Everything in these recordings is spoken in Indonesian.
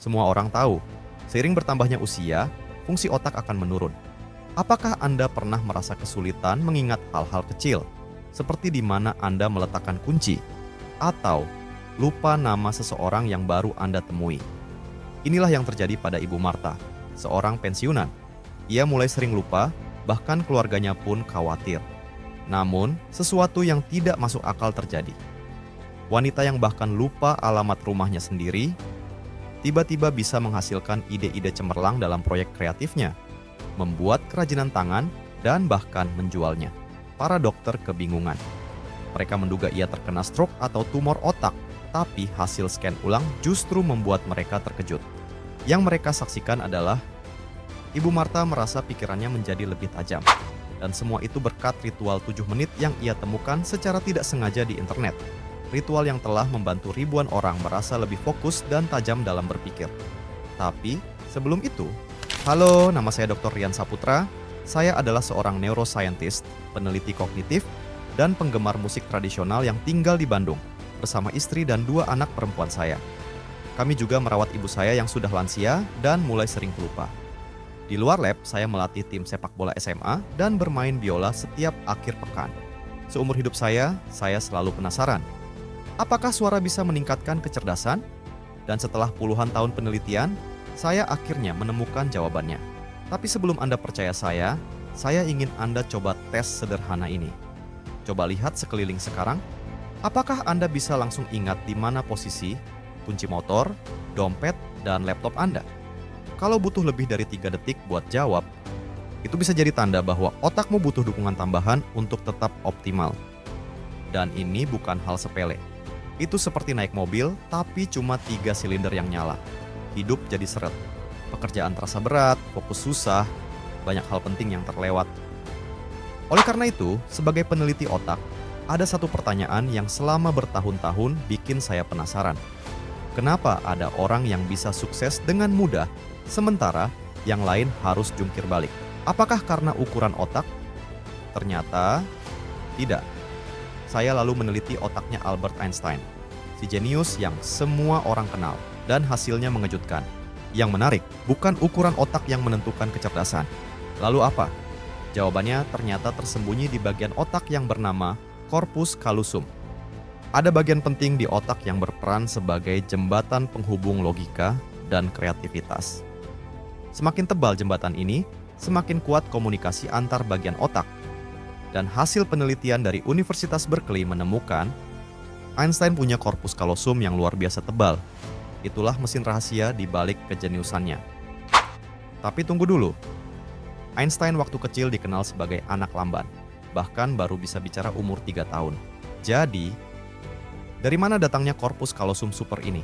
Semua orang tahu, seiring bertambahnya usia, fungsi otak akan menurun. Apakah Anda pernah merasa kesulitan mengingat hal-hal kecil, seperti di mana Anda meletakkan kunci, atau lupa nama seseorang yang baru Anda temui? Inilah yang terjadi pada Ibu Marta, seorang pensiunan. Ia mulai sering lupa, bahkan keluarganya pun khawatir. Namun, sesuatu yang tidak masuk akal terjadi. Wanita yang bahkan lupa alamat rumahnya sendiri, tiba-tiba bisa menghasilkan ide-ide cemerlang dalam proyek kreatifnya, membuat kerajinan tangan, dan bahkan menjualnya. Para dokter kebingungan. Mereka menduga ia terkena stroke atau tumor otak, tapi hasil scan ulang justru membuat mereka terkejut. Yang mereka saksikan adalah Ibu Marta merasa pikirannya menjadi lebih tajam. Dan semua itu berkat ritual 7 menit yang ia temukan secara tidak sengaja di internet. Ritual yang telah membantu ribuan orang merasa lebih fokus dan tajam dalam berpikir. Tapi, sebelum itu, halo, nama saya Dr. Rian Saputra. Saya adalah seorang neuroscientist, peneliti kognitif, dan penggemar musik tradisional yang tinggal di Bandung, bersama istri dan 2 anak perempuan saya. Kami juga merawat ibu saya yang sudah lansia dan mulai sering pelupa. Di luar lab, saya melatih tim sepak bola SMA dan bermain biola setiap akhir pekan. Seumur hidup saya selalu penasaran. Apakah suara bisa meningkatkan kecerdasan? Dan setelah puluhan tahun penelitian, saya akhirnya menemukan jawabannya. Tapi sebelum Anda percaya saya ingin Anda coba tes sederhana ini. Coba lihat sekeliling sekarang. Apakah Anda bisa langsung ingat di mana posisi kunci motor, dompet, dan laptop Anda? Kalau butuh lebih dari 3 detik buat jawab, itu bisa jadi tanda bahwa otakmu butuh dukungan tambahan untuk tetap optimal. Dan ini bukan hal sepele. Itu seperti naik mobil, tapi cuma 3 silinder yang nyala. Hidup jadi seret. Pekerjaan terasa berat, fokus susah, banyak hal penting yang terlewat. Oleh karena itu, sebagai peneliti otak, ada satu pertanyaan yang selama bertahun-tahun bikin saya penasaran. Kenapa ada orang yang bisa sukses dengan mudah, sementara yang lain harus jungkir balik? Apakah karena ukuran otak? Ternyata tidak. Saya lalu meneliti otaknya Albert Einstein, si jenius yang semua orang kenal, dan hasilnya mengejutkan. Yang menarik, bukan ukuran otak yang menentukan kecerdasan. Lalu apa? Jawabannya ternyata tersembunyi di bagian otak yang bernama corpus callosum. Ada bagian penting di otak yang berperan sebagai jembatan penghubung logika dan kreativitas. Semakin tebal jembatan ini, semakin kuat komunikasi antar bagian otak. Dan hasil penelitian dari Universitas Berkeley menemukan Einstein punya korpus kalosum yang luar biasa tebal. Itulah mesin rahasia di balik kejeniusannya. Tapi tunggu dulu. Einstein waktu kecil dikenal sebagai anak lamban, bahkan baru bisa bicara umur 3 tahun. Jadi, dari mana datangnya korpus kalosum super ini?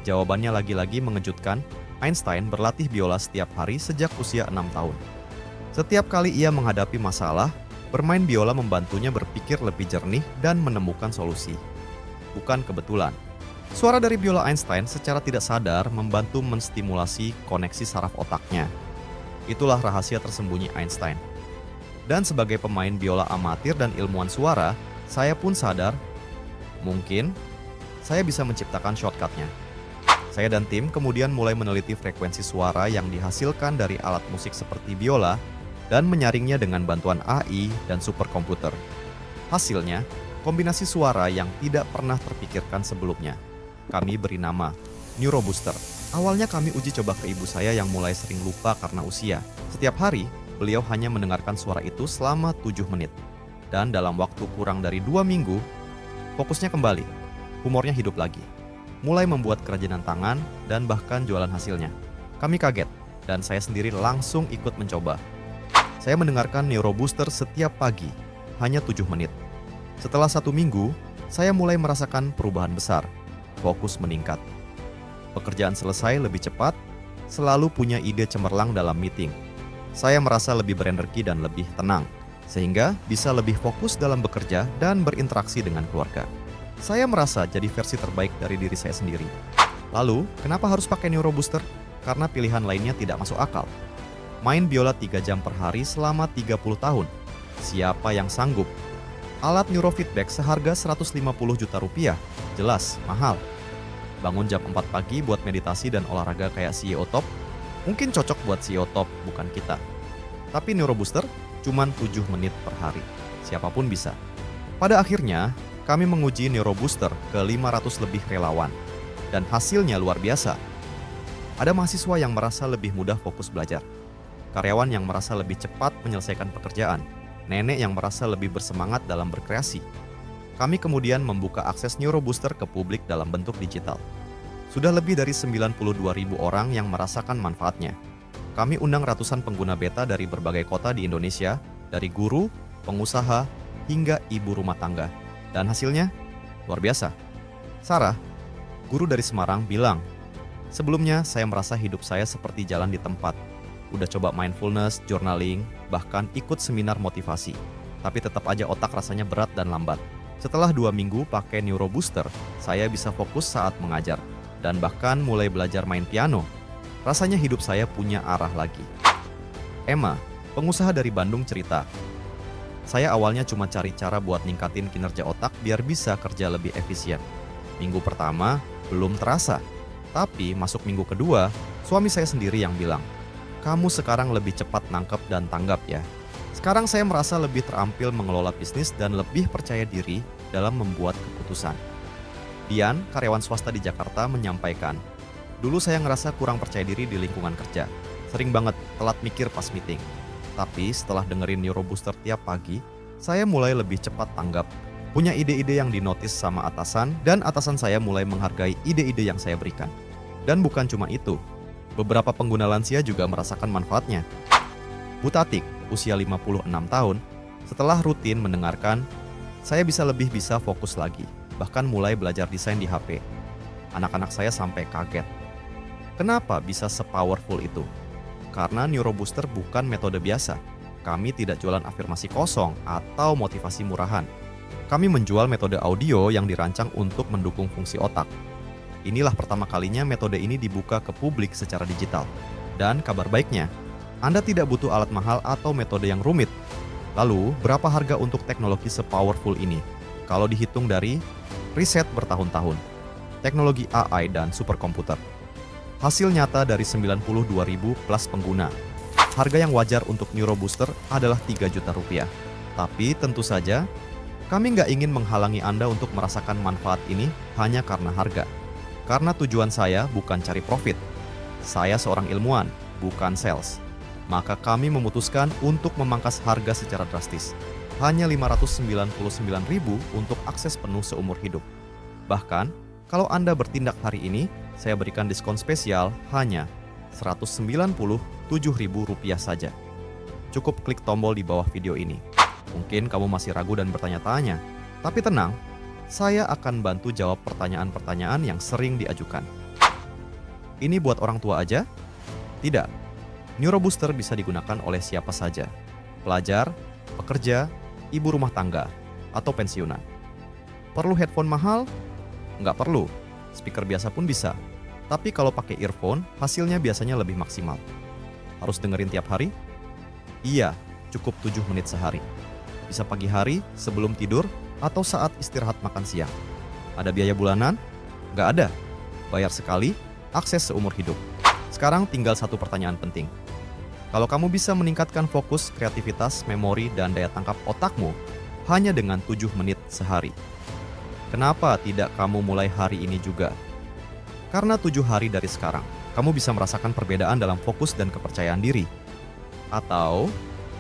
Jawabannya lagi-lagi mengejutkan. Einstein berlatih biola setiap hari sejak usia 6 tahun. Setiap kali ia menghadapi masalah, bermain biola membantunya berpikir lebih jernih dan menemukan solusi. Bukan kebetulan. Suara dari biola Einstein secara tidak sadar membantu menstimulasi koneksi saraf otaknya. Itulah rahasia tersembunyi Einstein. Dan sebagai pemain biola amatir dan ilmuwan suara, saya pun sadar, mungkin saya bisa menciptakan shortcut-nya. Saya dan tim kemudian mulai meneliti frekuensi suara yang dihasilkan dari alat musik seperti biola dan menyaringnya dengan bantuan AI dan superkomputer. Hasilnya, kombinasi suara yang tidak pernah terpikirkan sebelumnya. Kami beri nama Neurobooster. Awalnya kami uji coba ke ibu saya yang mulai sering lupa karena usia. Setiap hari, beliau hanya mendengarkan suara itu selama 7 menit. Dan dalam waktu kurang dari 2 minggu, fokusnya kembali. Humornya hidup lagi. Mulai membuat kerajinan tangan dan bahkan jualan hasilnya. Kami kaget, dan saya sendiri langsung ikut mencoba. Saya mendengarkan Neurobooster setiap pagi, hanya 7 menit. Setelah 1 minggu, saya mulai merasakan perubahan besar. Fokus meningkat. Pekerjaan selesai lebih cepat, selalu punya ide cemerlang dalam meeting. Saya merasa lebih berenergi dan lebih tenang, sehingga bisa lebih fokus dalam bekerja dan berinteraksi dengan keluarga. Saya merasa jadi versi terbaik dari diri saya sendiri. Lalu, kenapa harus pakai Neurobooster? Karena pilihan lainnya tidak masuk akal. Main biola 3 jam per hari selama 30 tahun. Siapa yang sanggup? Alat neurofeedback seharga 150 juta rupiah. Jelas, mahal. Bangun jam 4 pagi buat meditasi dan olahraga kayak CEO top? Mungkin cocok buat CEO top, bukan kita. Tapi Neurobooster cuman 7 menit per hari. Siapapun bisa. Pada akhirnya, kami menguji Neurobooster ke 500 lebih relawan. Dan hasilnya luar biasa. Ada mahasiswa yang merasa lebih mudah fokus belajar. Karyawan yang merasa lebih cepat menyelesaikan pekerjaan. Nenek yang merasa lebih bersemangat dalam berkreasi. Kami kemudian membuka akses Neurobooster ke publik dalam bentuk digital. Sudah lebih dari 92.000 orang yang merasakan manfaatnya. Kami undang ratusan pengguna beta dari berbagai kota di Indonesia, dari guru, pengusaha, hingga ibu rumah tangga. Dan hasilnya luar biasa. Sarah, guru dari Semarang, bilang, "Sebelumnya saya merasa hidup saya seperti jalan di tempat. Udah coba mindfulness, journaling, bahkan ikut seminar motivasi. Tapi tetap aja otak rasanya berat dan lambat. Setelah 2 minggu pakai Neurobooster, saya bisa fokus saat mengajar. Dan bahkan mulai belajar main piano. Rasanya hidup saya punya arah lagi." Emma, pengusaha dari Bandung, cerita, "Saya awalnya cuma cari cara buat ningkatin kinerja otak biar bisa kerja lebih efisien. Minggu pertama belum terasa. Tapi masuk minggu kedua, suami saya sendiri yang bilang, 'Kamu sekarang lebih cepat nangkep dan tanggap ya.' Sekarang saya merasa lebih terampil mengelola bisnis dan lebih percaya diri dalam membuat keputusan." Dian, karyawan swasta di Jakarta, menyampaikan, "Dulu saya ngerasa kurang percaya diri di lingkungan kerja. Sering banget telat mikir pas meeting. Tapi setelah dengerin Neurobooster tiap pagi, saya mulai lebih cepat tanggap. Punya ide-ide yang dinotis sama atasan, dan atasan saya mulai menghargai ide-ide yang saya berikan. Dan bukan cuma itu, beberapa pengguna lansia juga merasakan manfaatnya." Bu Tatik, usia 56 tahun, setelah rutin mendengarkan, "Saya bisa fokus lagi, bahkan mulai belajar desain di HP. Anak-anak saya sampai kaget." Kenapa bisa se-powerful itu? Karena Neurobooster bukan metode biasa. Kami tidak jualan afirmasi kosong atau motivasi murahan. Kami menjual metode audio yang dirancang untuk mendukung fungsi otak. Inilah pertama kalinya metode ini dibuka ke publik secara digital. Dan kabar baiknya, Anda tidak butuh alat mahal atau metode yang rumit. Lalu, berapa harga untuk teknologi se-powerful ini? Kalau dihitung dari riset bertahun-tahun, teknologi AI dan superkomputer. Hasil nyata dari 92.000 plus pengguna. Harga yang wajar untuk Neurobooster adalah 3 juta rupiah. Tapi tentu saja, kami nggak ingin menghalangi Anda untuk merasakan manfaat ini hanya karena harga. Karena tujuan saya bukan cari profit. Saya seorang ilmuwan, bukan sales. Maka kami memutuskan untuk memangkas harga secara drastis. Hanya 599.000 untuk akses penuh seumur hidup. Bahkan, kalau Anda bertindak hari ini, saya berikan diskon spesial hanya Rp197.000 saja. Cukup klik tombol di bawah video ini. Mungkin kamu masih ragu dan bertanya-tanya, tapi tenang, saya akan bantu jawab pertanyaan-pertanyaan yang sering diajukan. Ini buat orang tua aja? Tidak. Neurobooster bisa digunakan oleh siapa saja. Pelajar, pekerja, ibu rumah tangga, atau pensiunan. Perlu headphone mahal? Nggak perlu. Speaker biasa pun bisa. Tapi kalau pakai earphone, hasilnya biasanya lebih maksimal. Harus dengerin tiap hari? Iya, cukup 7 menit sehari. Bisa pagi hari, sebelum tidur, atau saat istirahat makan siang. Ada biaya bulanan? Nggak ada. Bayar sekali, akses seumur hidup. Sekarang tinggal satu pertanyaan penting. Kalau kamu bisa meningkatkan fokus, kreativitas, memori, dan daya tangkap otakmu hanya dengan 7 menit sehari, kenapa tidak kamu mulai hari ini juga? Karena 7 hari dari sekarang, kamu bisa merasakan perbedaan dalam fokus dan kepercayaan diri. Atau,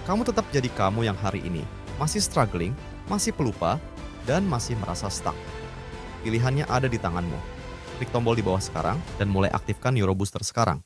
kamu tetap jadi kamu yang hari ini, masih struggling, masih pelupa, dan masih merasa stuck. Pilihannya ada di tanganmu. Klik tombol di bawah sekarang dan mulai aktifkan Neurobooster sekarang.